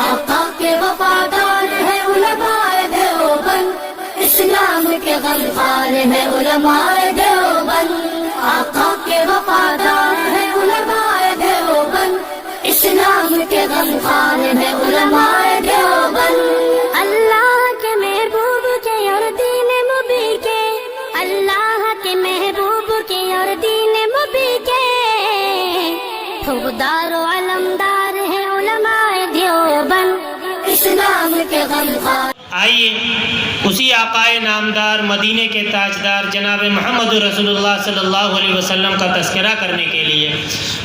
آقا کے وفادار ہے علماء دیوبند، اسلام کے غمخوار ہے علماء دیوبند۔ آقا کے وفادار ہے علماء دیوبند، اسلام کے غمخوار ہے علماء دیوبند۔ اللہ کے محبوب کے اور دین مبی کے، اللہ کے محبوب کے اور دین مبی کے ٹھوکدار و علمدار ہے علماء دیوبند، اسلام کے غمخوار۔ آئیے اسی آقائے نامدار مدینے کے تاجدار جناب محمد رسول اللہ صلی اللہ علیہ وسلم کا تذکرہ کرنے کے لیے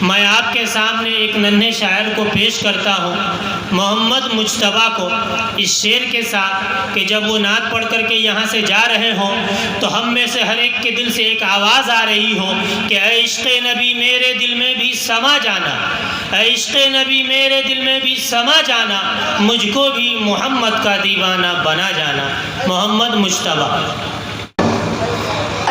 میں آپ کے سامنے ایک ننھے شاعر کو پیش کرتا ہوں، محمد مجتبیٰ کو، اس شعر کے ساتھ کہ جب وہ نعت پڑھ کر کے یہاں سے جا رہے ہوں تو ہم میں سے ہر ایک کے دل سے ایک آواز آ رہی ہو کہ اے عشق نبی میرے دل میں بھی سما جانا، اے عشق نبی میرے دل میں بھی سما جانا، مجھ کو بھی محمد کا دیوانہ بنا جانا۔ محمد مجتبیٰ۔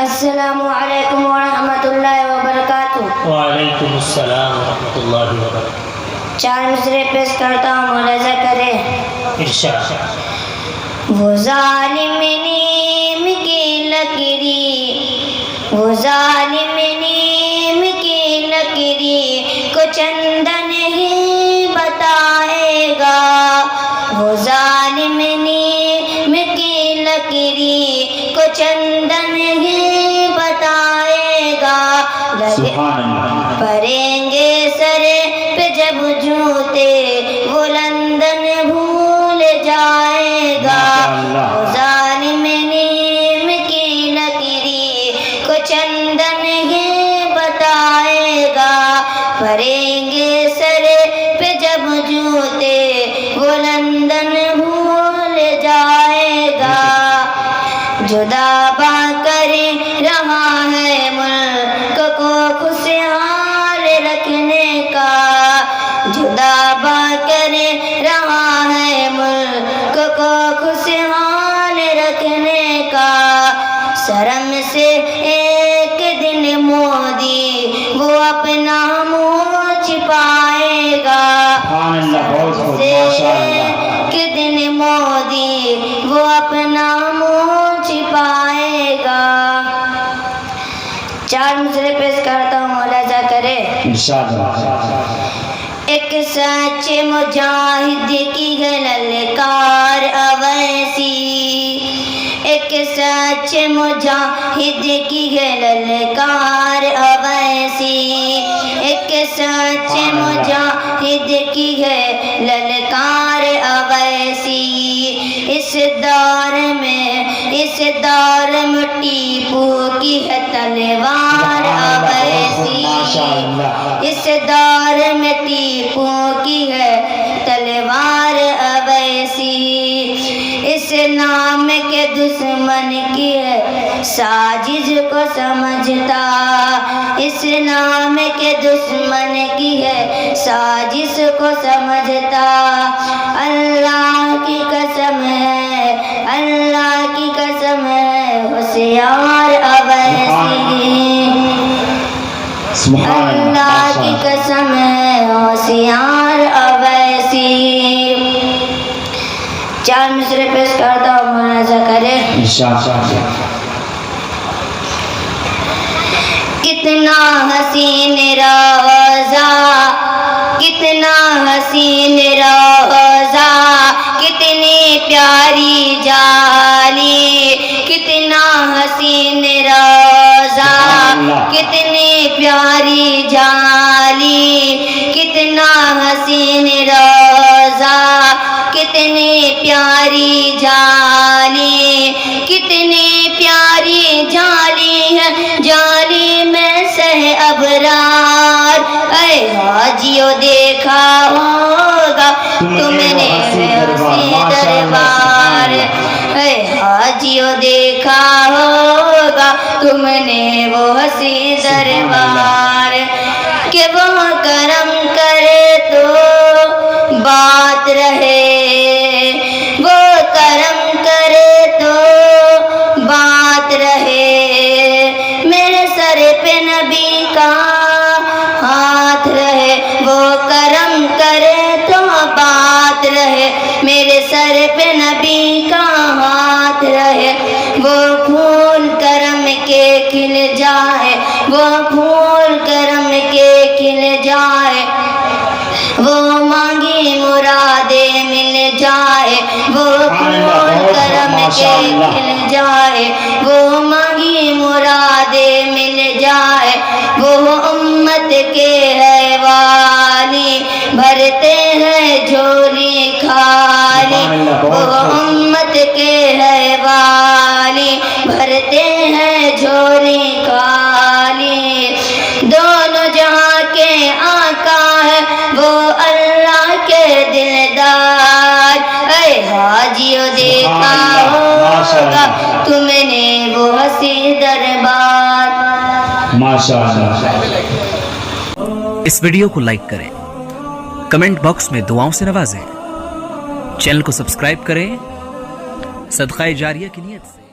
السلام علیکم ورحمۃ اللہ وبرکاتہ۔ وعلیکم السلام ورحمۃ اللہ وبرکاتہ۔ چار مصرے پیش کرتا ہوں، ملاحظہ کرے۔ ارشاد۔ وہ ظالم نیم کی لکیری، وہ ظالم نیم کی لکیری کو چندن ہی بتائے گا، وہ ظالم نیم کی لکیری کو چندن ہی بتائے گا۔ پڑیں گے سر پہ جب جوتے وہ لندن بھول جائے گا، وہ ظالم نیم کی لکیری کو چندن ہی بتائے گا۔ پڑیں گے سر پہ جب جوتے وہ لندن بھول جائے گا۔ جدا با کر رہا ہے ملک کو خوشحال رکھنے کا، جدا با کر رہا ہے ملک کو خوشحال رکھنے کا۔ شرم سے ایک دن مودی وہ اپنا منہ چھپائے گا، شرم سے ایک دن مودی وہ اپنا منہ چھپائے گا۔ چار مصرے پیش کرتا ہوں، ملاحظہ کرے۔ ایک سچ مجاہد کی ہے للکار اویسی، ایک سچ مجاہد کی ہے للکار اویسی، ایک سچ مجاہد کی ہے للکار اویسی۔ اس دور میں ٹیپو کی ہے تلوار اویسی، اس دور میں ٹیپو کی ہے تلوار اویسی۔ اسلام کے دشمن کی ہے سازش کو سمجھتا، اسلام کے دشمن کی ہے سازش کو سمجھتا۔ اللہ کی قسم ہے، اللہ کی قسم ہے ہوشیار اویسی، اللہ کی قسم ہے ہوشیار اویسی۔ چار مصرے پیش کرتا ہوں، ملاحظہ کرے۔ کتنا حسین روضہ، کتنا حسین روضہ، کتنی پیاری جالی، کتنا حسین روضہ، کتنی پیاری جالی، کتنا حسین روضہ، کتنی پیاری جالی، کتنی پیاری جالی ہے جالی میں سہ ابرار۔ اے حاجیوں دیکھا ہوگا تم نے حسین دربار، اے حاجیوں دیکھا ہوگا تم نے وہ حسین دربار، کہ وہ کرم کرے تو بات رہے، وہ کرم کرے تو بات رہے، میرے سر پہ نبی کا ہاتھ رہے، وہ کرم کرے تو بات رہے۔ جائے، وہ مانگی مرادیں مل جائے، وہ پھول کرم کے کھل جائے، وہ مانگی مرادیں مل جائے، وہ امت کے ہے والی، بھرتے ہیں جھولی خالی، وہ امت کے ہے والی، بھرتے ہیں جھولی خالی، دونوں جہاں کے آقا ہے وہ اللہ کے دلدار، اے حاجیوں دیکھا ہوگا تم نے وہ حسین دربار۔ ماشاءاللہ۔ اس ویڈیو کو لائک کریں، کمنٹ باکس میں دعاؤں سے نوازیں، چینل کو سبسکرائب کریں، صدقہ جاریہ کی نیت سے۔